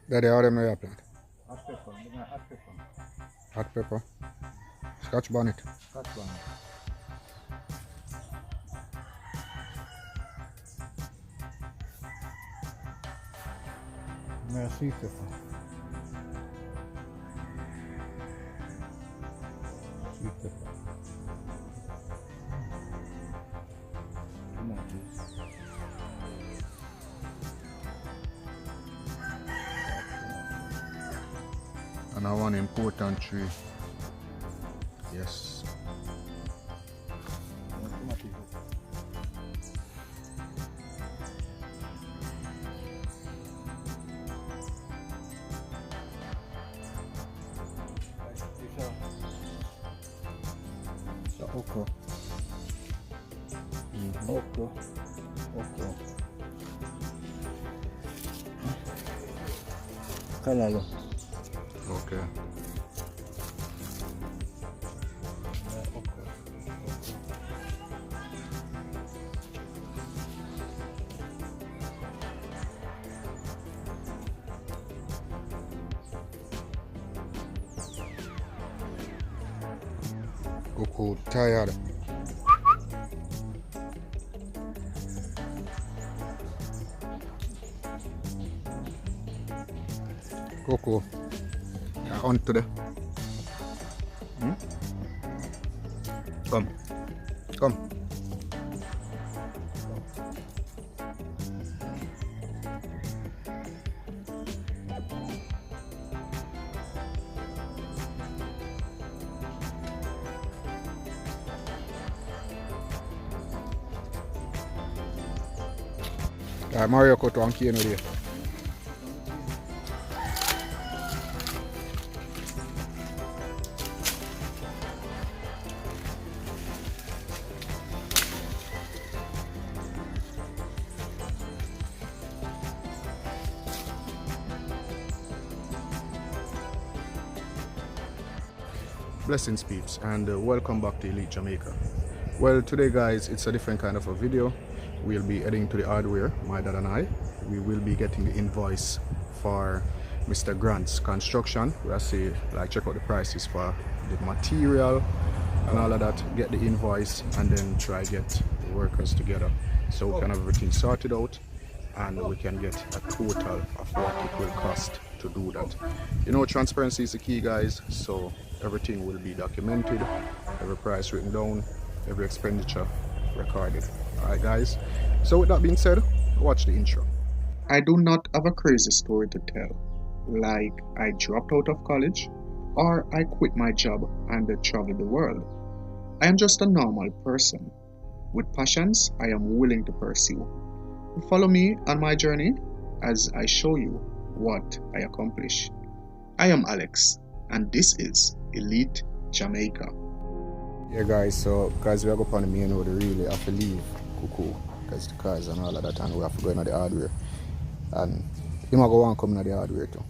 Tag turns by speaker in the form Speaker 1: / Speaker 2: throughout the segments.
Speaker 1: Daddy, how them know your plant?
Speaker 2: Hot pepper, hot pepper.
Speaker 1: Hot pepper. Scotch bonnet.
Speaker 2: Scotch bonnet. Sweet pepper. Sweet pepper. Tomatoes.
Speaker 1: And I want important tree. Yes.
Speaker 2: Okra. Okra. Okra. Kalalo.
Speaker 1: Okay. Coco tired. Coco, on to the. Come, come. Mario cut one cane with you. Blessings peeps, and welcome back to Elite Jamaica. Well, today guys, it's a different kind of a video. We'll be heading to the hardware, my dad and I. We will be getting the invoice for Mr. Grant's construction. We'll see, like, check out the prices for the material and all of that, get the invoice, and then try get the workers together so we can have everything sorted out and we can get a total of what it will cost to do that. You know, transparency is the key, guys, so everything will be documented, every price written down, every expenditure recorded. Alright guys, so with that being said, watch the intro. I do not have a crazy story to tell, like I dropped out of college or I quit my job and traveled the world. I am just a normal person with passions I am willing to pursue. Follow me on my journey as I show you what I accomplish. I am Alex and this is Elite Jamaica. Yeah guys, so because we are going on the main road, we really have to leave Cuckoo because the cars and all of that, and we have to go into the hardware. And he might go and come into the hardware too,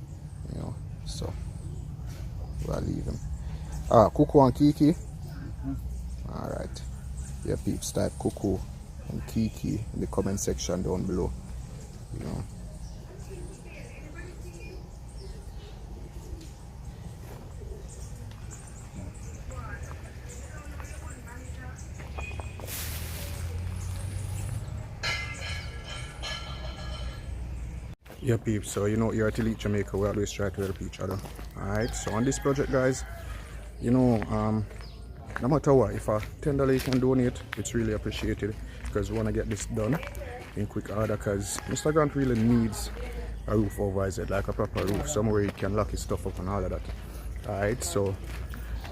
Speaker 1: you know, so we'll leave him. Cuckoo and Kiki. Alright. Yeah, peeps, type Cuckoo and Kiki in the comment section down below, you know. Yeah peeps, so you know, here at Elite Jamaica we always try to help each other. Alright, so on this project guys, you know, no matter what, if a $10 you can donate, it's really appreciated because we want to get this done in quick order because Mr. Grant really needs a roof over his head, like a proper roof, somewhere he can lock his stuff up and all of that. Alright, so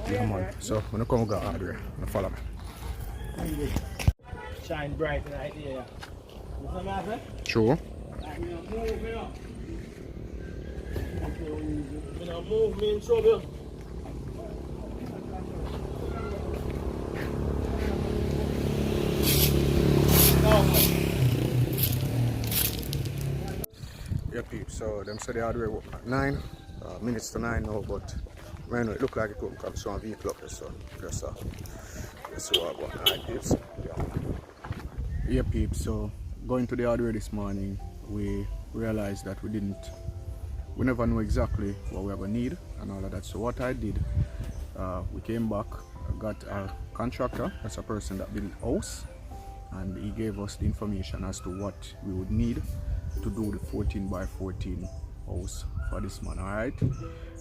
Speaker 1: yeah man, so when I come go hardware, follow me.
Speaker 3: Shine bright right here. You see me?
Speaker 1: True.
Speaker 3: Move me in trouble.
Speaker 1: Yeah peeps, so them said the hardware at 9 minutes to 9 now, but man, it look like it couldn't come some vehicle up there, so just let's see what about. Alright peeps. Yeah peeps, so going to the hardware this morning, we realized that we didn't we never know exactly what we're gonna need and all of that. So what I did, we came back, got a contractor, that's a person that built house, and he gave us the information as to what we would need to do the 14 by 14 house for this man. All right,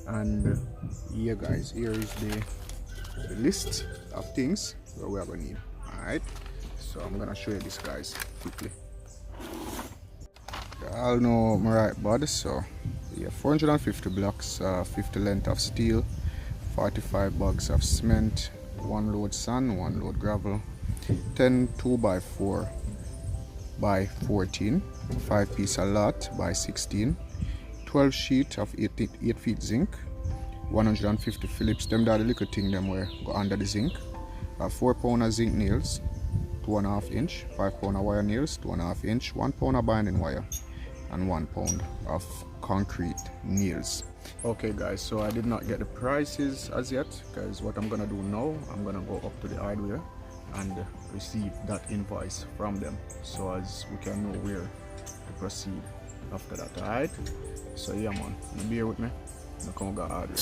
Speaker 1: and here guys, here is the list of things that we are gonna need. All right, so I'm gonna show you this guys quickly. I'll know my right bud. So yeah, 450 blocks, 50 length of steel, 45 bags of cement, 1 load sand, 1 load gravel, 10 2x4 by 14, 5 piece a lot by 16, 12 sheet of 8 feet zinc, 150 Phillips, them that the little thing them where go under the zinc, 4 pound of zinc nails, 2.5 inch, 5 pound of wire nails, 2.5 inch, 1 pound of binding wire, and 1 pound of concrete nails. Okay guys, so I did not get the prices as yet, because what I'm gonna do now, I'm gonna go up to the hardware and receive that invoice from them, so as we can know where to proceed after that. Alright, so yeah man, bear with me, I'm gonna come get hardware.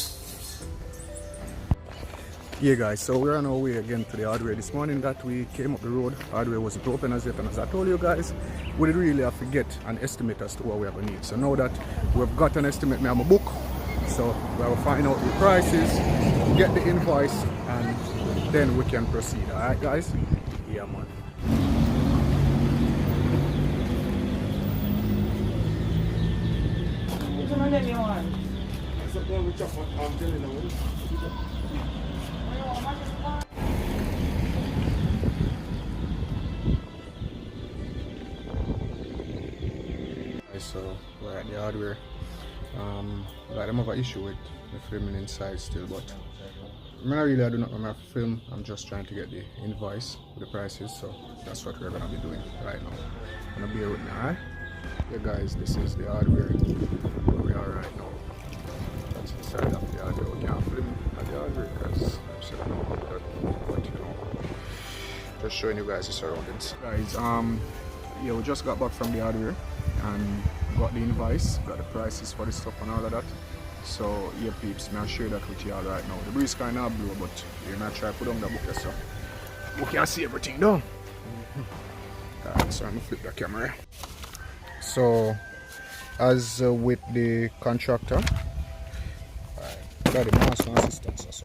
Speaker 1: Yeah guys, so we're on our way again to the hardware. This morning that we came up the road, hardware wasn't open as yet, and as I told you guys, we did really have to get an estimate as to what we are going to need. So now that we've got an estimate, me have a book, so we will find out the prices, get the invoice, and then we can proceed. Alright guys? Yeah man. So we're at the hardware. Like I'm have an issue with the filming inside still, but I do not want to film. I'm just trying to get the invoice with the prices, so that's what we're gonna be doing right now. Gonna bear with me, alright? Yeah guys, this is the hardware where we are right now. That's inside of the hardware. We can't film at the hardware because I don't know about that, but you know, just showing you guys the surroundings. Guys, yeah, we just got back from the hardware and got the invoice, got the prices for the stuff and all of that. So yeah peeps, may I share that with you all right now. The breeze kind of blow, but you may try to put on the book so we can see everything down. Alright, so I'm gonna flip the camera. So as with the contractor, got the master assistance.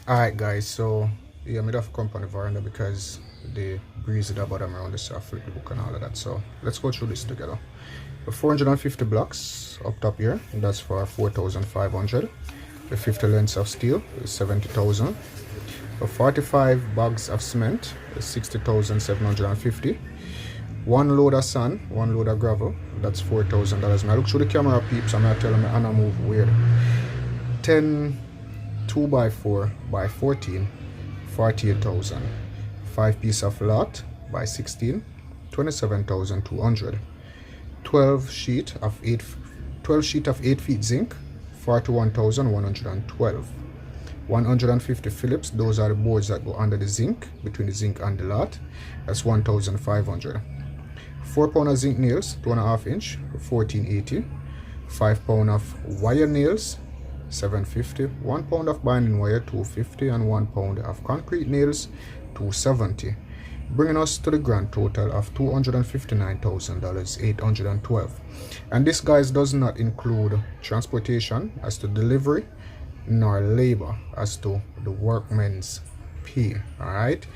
Speaker 1: Alright guys, so yeah, I have to come on the veranda because the breeze that bottom around the so flip the book and all of that. So let's go through this together. The 450 blocks up top here, that's for 4,500. The 50 lengths of steel is 70,000. The 45 bags of cement is 60,750. 1 load of sand, 1 load of gravel, that's $4,000. Now look through the camera peeps, I'm gonna tell them I'm gonna move weird. 10 2x4 by 14, 48,000. 5 piece of lot by 16, 27,200. 12 sheet of 8 feet zinc, 41,112. 150 Phillips, those are the boards that go under the zinc, between the zinc and the lot, that's 1,500. 4 pound of zinc nails, 2.5 inch, 1480. 5 pound of wire nails, 750. 1 pound of binding wire, 250, and 1 pound of concrete nails, 270, bringing us to the grand total of $259,812. And this guys does not include transportation as to delivery nor labor as to the workmen's pay. All right,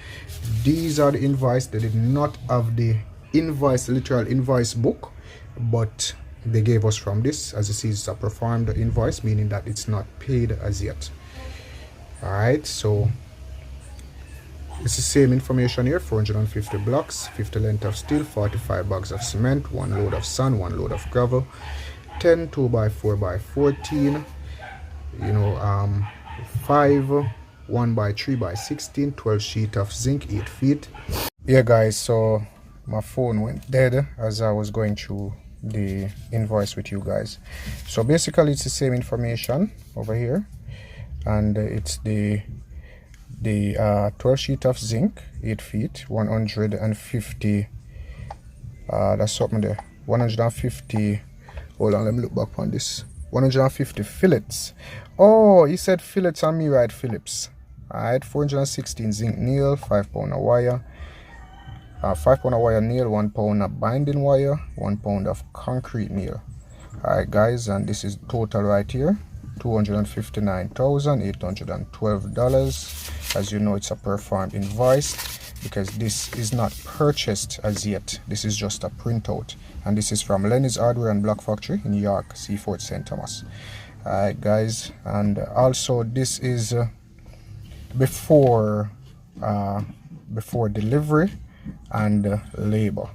Speaker 1: these are the invoice. They did not have the invoice, literal invoice book, but they gave us from this. As you see, it's a performed invoice, meaning that it's not paid as yet. All right, so it's the same information here. 450 blocks, 50 length of steel, 45 bags of cement, 1 load of sand, 1 load of gravel, 10 2x4 by 14, you know, 5 1x3 by 16, 12 sheet of zinc, 8 feet. Yeah guys, so my phone went dead as I was going through the invoice with you guys. So basically it's the same information over here, and it's the 12 sheet of zinc, 8 feet, 150, that's something there, 150, hold on, let me look back on this, 150 fillets. Oh, he said fillets and me right Phillips. Alright, 416 zinc nail, 5 pound of wire, 5 pound of wire nail, 1 pound of binding wire, 1 pound of concrete nail. Alright guys, and this is total right here, $259,812. As you know, it's a performed invoice because this is not purchased as yet. This is just a printout, and this is from Lenny's Hardware and Block Factory in York, Seaford, St. Thomas. Alright guys, and also this is before delivery and labor.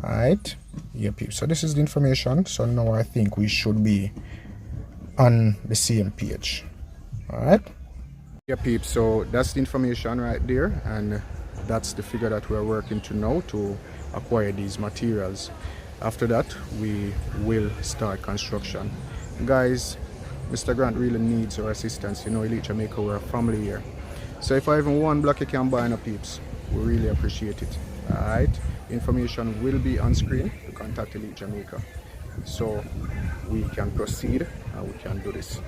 Speaker 1: Alright, yeah peeps, so this is the information. So now I think we should be on the same page. Alright, yeah peeps, so that's the information right there, and that's the figure that we're working to now to acquire these materials. After that we will start construction. Guys, Mr. Grant really needs our assistance. You know, Elite Jamaica, we're a family here. So if I even one block you can buy, no peeps, we really appreciate it. Alright, information will be on screen to contact Elite Jamaica, so we can proceed and we can do this.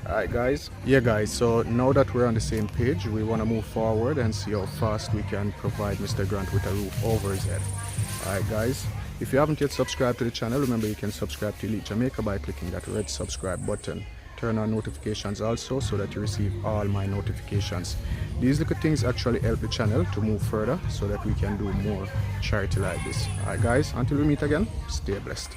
Speaker 1: Alright guys, yeah guys, so now that we're on the same page, we want to move forward and see how fast we can provide Mr. Grant with a roof over his head. Alright guys, if you haven't yet subscribed to the channel, remember you can subscribe to Elite Jamaica by clicking that red subscribe button. Turn on notifications also so that you receive all my notifications. These little things actually help the channel to move further so that we can do more charity like this. Alright guys, until we meet again, stay blessed.